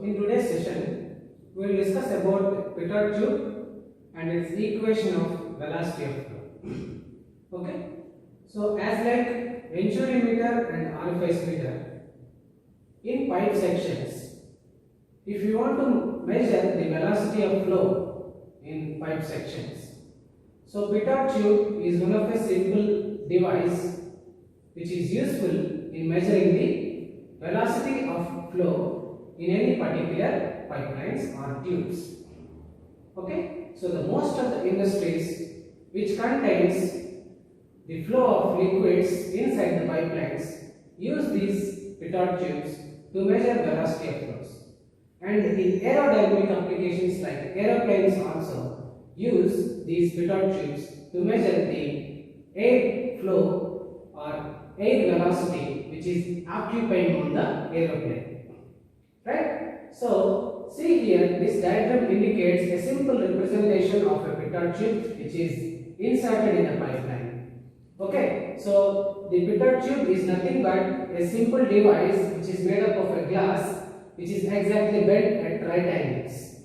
in today's session, we will discuss about Pitot tube and its equation of velocity of flow. Okay. So, as like Venturi meter and orifice meter, in pipe sections, if you want to measure the velocity of flow in pipe sections, so Pitot tube is one of a simple device which is useful in measuring the velocity of flow in any particular pipelines or tubes. Okay, so the most of the industries which contains the flow of liquids inside the pipelines use these Pitot tubes to measure velocity of flows. And in aerodynamic applications like aeroplanes also use these Pitot tubes to measure the air flow or air velocity which is occupying on the aeroplane. Right? So, see here, this diagram indicates a simple representation of a Pitot tube which is inserted in a pipeline. Okay, so the Pitot tube is nothing but a simple device which is made up of a glass which is exactly bent at right angles.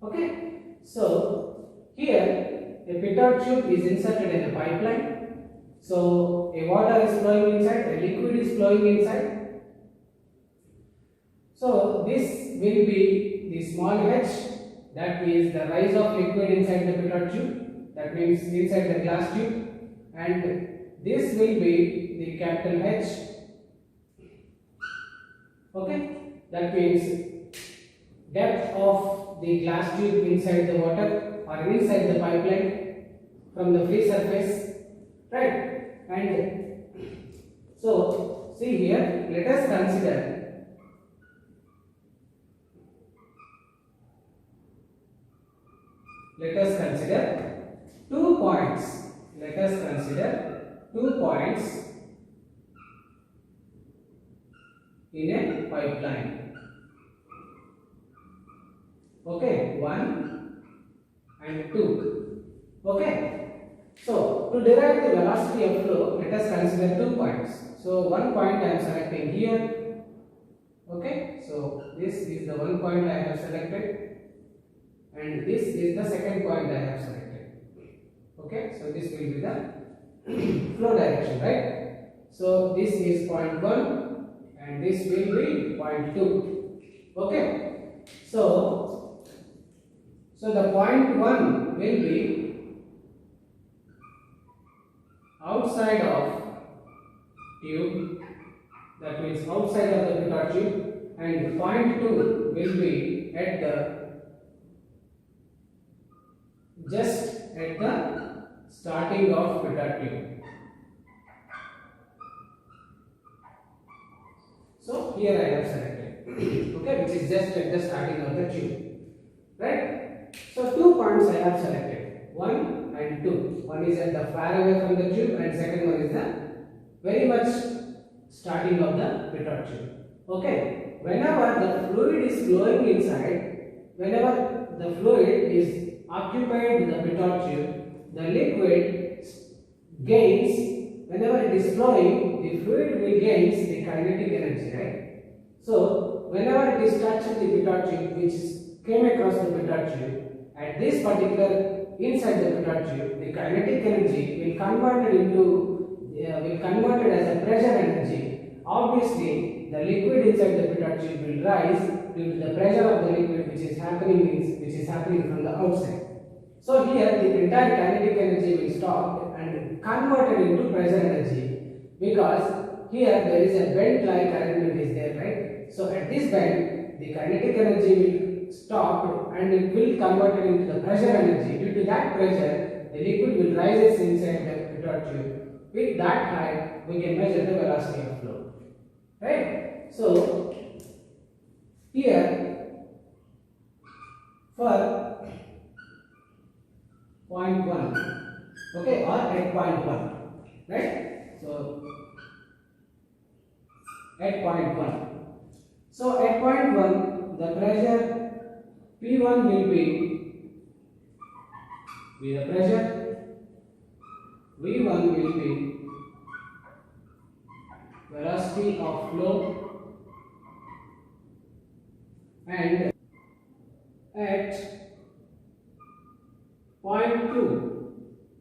Okay, so here a Pitot tube is inserted in a pipeline. So a water is flowing inside, a liquid is flowing inside. So this will be the small h, that is the rise of liquid inside the Pitot tube, that means inside the glass tube, and this will be the capital H. Okay, that means depth of the glass tube inside the water or inside the pipeline from the free surface, right? And so see here, let us consider two points. Let us consider 2 points in a pipeline. Okay, 1 and 2. Okay. So, to derive the velocity of flow, let us consider 2 points. So, 1 point I am selecting here. Okay. So, this is the 1 point I have selected, and this is the second point I have selected. Okay, so this will be the flow direction, right? So this is point 1 and this will be point 2. Okay, so the point 1 will be outside of tube, that means outside of the Pitot tube, and point 2 will be at the just at the starting of Pitot tube. So here I have selected, okay, which is just at the starting of the tube, right? So 2 points I have selected, 1 and 2. One is at the far away from the tube, and second one is the very much starting of the Pitot tube. Okay, whenever the fluid is flowing inside, whenever the fluid is occupied the Pitot tube, the liquid gains, whenever it is flowing, the fluid will gains the kinetic energy, right? So, whenever it is touched the Pitot tube, which came across the Pitot tube, at this particular inside the Pitot tube, the kinetic energy will converted as a pressure energy. Obviously, the liquid inside the Pitot tube will rise due to the pressure of the liquid which is happening from the outside. So here the entire kinetic energy will stop and converted into pressure energy, because here there is a bent like arrangement is there, right? So at this bend the kinetic energy will stop and it will convert it into the pressure energy. Due to that pressure, the liquid will rise inside the Pitot tube. With that height, we can measure the velocity of flow, right? So here for point 1, okay, or at point 1, right? So at point 1, so at point 1 the pressure P1 will be the pressure, V1 will be velocity of flow, and at point 2,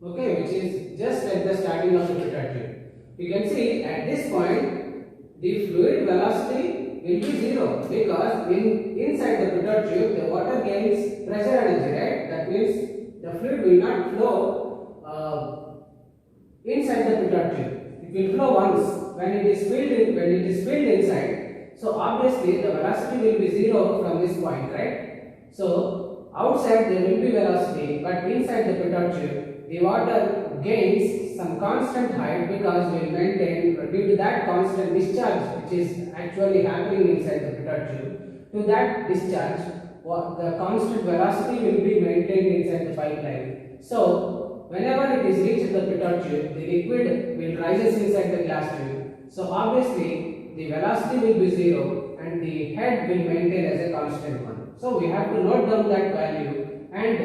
okay, which is just at the starting of the pitot tube. You can see at this point the fluid velocity will be 0 because inside the pitot tube the water gains pressure energy, right? That means the fluid will not flow inside the pitot tube. It will flow once when it is filled inside. So obviously the velocity will be 0 from this point, right? So outside there will be velocity, but inside the pitot tube the water gains some constant height because we will maintain due to that constant discharge which is actually happening inside the pitot tube. To that discharge, the constant velocity will be maintained inside the pipeline. So whenever it is reached the pitot tube, the liquid will rises inside the glass tube. So obviously the velocity will be 0 and the head will maintain as a constant one. So we have to note down that value, and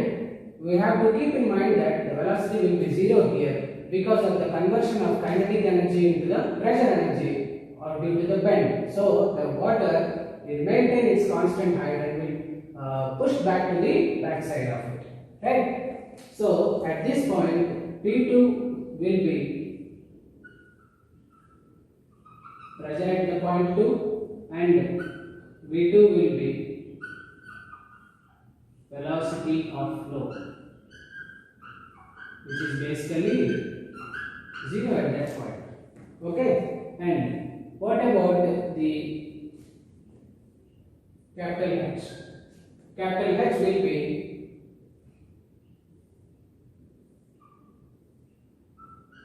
we have to keep in mind that the velocity will be 0 here because of the conversion of kinetic energy into the pressure energy or due to the bend. So the water will maintain its constant height and will push back to the back side of it, right? So at this point P2 will be pressure at the point 2 and V2 will be velocity of flow, which is basically 0 at that point. Okay, and what about the capital H? Capital H will be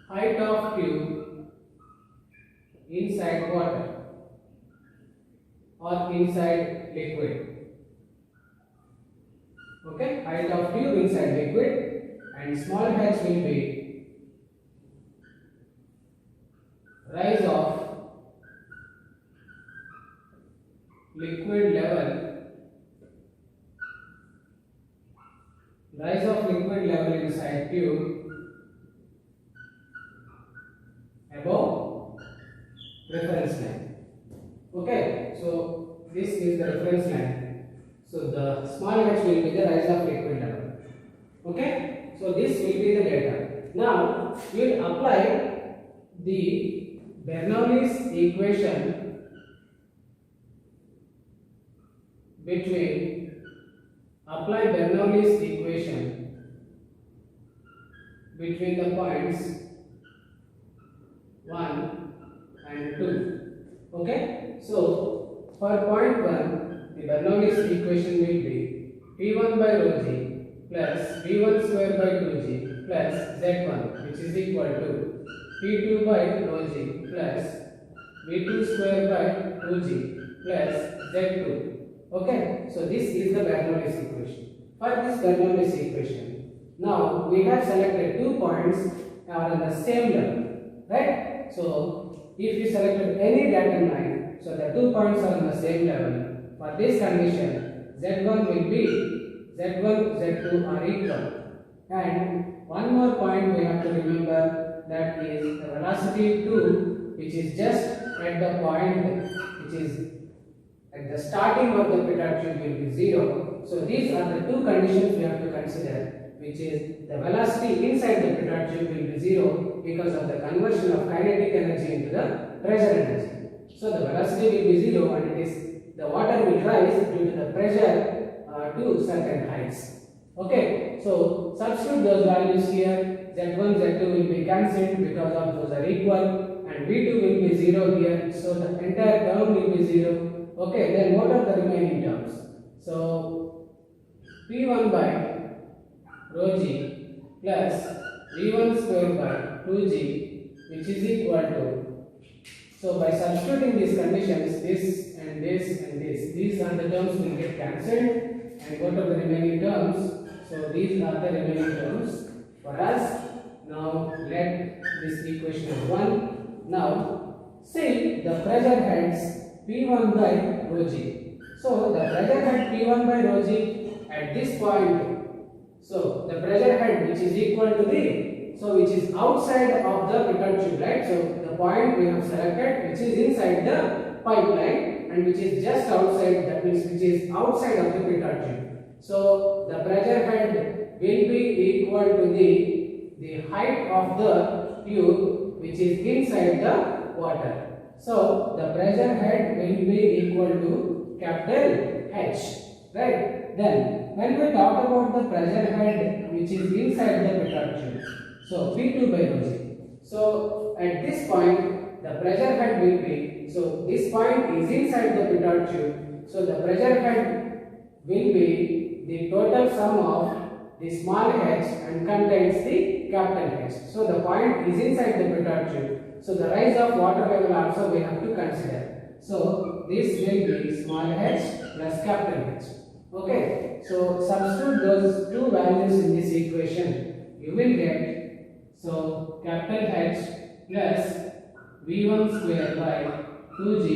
height of tube inside water or inside liquid. Okay, height of tube inside liquid, and small h will be rise of liquid level, inside tube above reference line. Okay, so this is the reference line. So the small h will be the rise of liquid level. Okay, so this will be the data. Now we will apply the Bernoulli's equation between the points 1 and 2. Okay, so for point 1, the Bernoulli's equation will be P1 by rho g plus V1 square by 2g plus Z1, which is equal to P2 by rho g plus V2 square by 2g plus Z2. Okay, so this is the Bernoulli's equation. For this Bernoulli's equation, now we have selected 2 points are on the same level, right? So if you selected any datum line, so the 2 points are on the same level. For this condition, Z1 will be Z1, Z2 are equal. And one more point we have to remember, that is the velocity 2, which is just at the point which is at the starting of the pitot tube will be 0. So these are the 2 conditions we have to consider, which is the velocity inside the pitot tube will be 0 because of the conversion of kinetic energy into the pressure energy. So the velocity will be 0 and it is the water will rise due to the pressure to certain heights. Okay, so substitute those values here. Z1, Z2 will be cancelled because of those are equal, and V2 will be 0 here. So the entire term will be 0. Okay, then what are the remaining terms? So P1 by rho g plus V1 square by 2g, which is equal to, so by substituting these conditions, this and this and this, these are the terms will get cancelled, and what are the remaining terms? So these are the remaining terms for us. Now let this equation as 1. Now say the pressure heads P1 by rho g. So the pressure head P1 by rho g at this point. So the pressure head which is equal to the, so which is outside of the pitot tube, right? So the point we have selected which is inside the pipeline. and which is just outside, that means which is outside of the petard tube. So the pressure head will be equal to the height of the tube which is inside the water. So the pressure head will be equal to capital H, right? Then when we talk about the pressure head which is inside the petard tube, so P2 by rho g. So at this point the pressure head will be, so this point is inside the petard tube, so the pressure head will be the total sum of the small h and contains the capital H. So the point is inside the petard tube, so the rise of water level also we have to consider. So this will be small h plus capital H. Okay, so substitute those two values in this equation, you will get, so capital H plus V1 square by 2g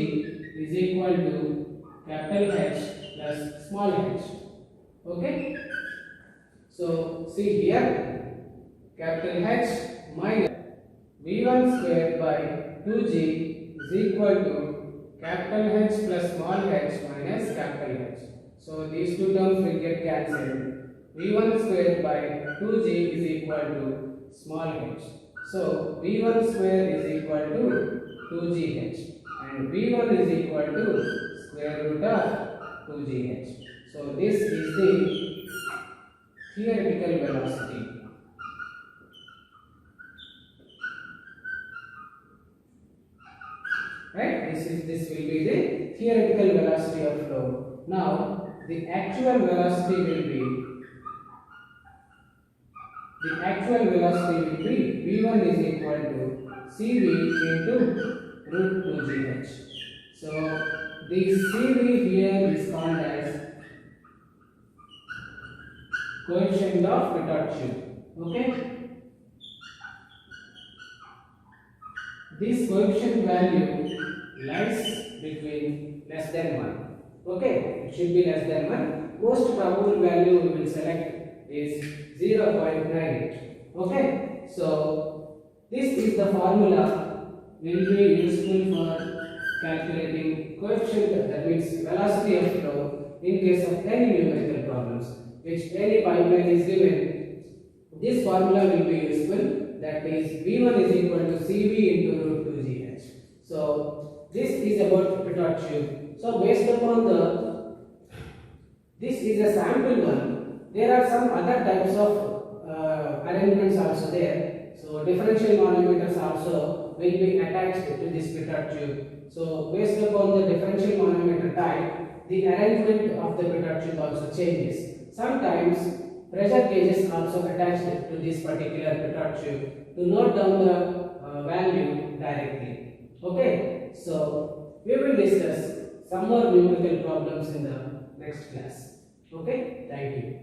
is equal to capital H plus small h. Okay, so see here, capital H minus V1 square by 2g is equal to capital H plus small h minus capital H. So these two terms will get cancelled. V1 square by 2g is equal to small h. So V1 square is equal to 2gh and V1 is equal to square root of 2gh. So this is the theoretical velocity. Right? This will be the theoretical velocity of flow. Now the actual velocity will be, V1 is equal to Cv into root 2gh. So the Cv here is called as coefficient of petard tube. Okay, this coefficient value lies between less than 1. Okay, it should be less than 1. Most probable value we will select is 0.98. Okay, so this is the formula will be useful for calculating coefficient, that means velocity of flow in case of any numerical problems which any pipeline is given. This formula will be useful, that is V1 is equal to Cv into root 2gh. So this is about petard tube. So based upon this is a sample one, there are some other types of arrangements also there. So differential manometers also will be attached to this petard tube. So based upon the differential manometer type, the arrangement of the petard tube also changes. Sometimes pressure gauges also attached to this particular petard tube to note down the value directly. Okay, so we will discuss some more numerical problems in the next class. Okay, thank you.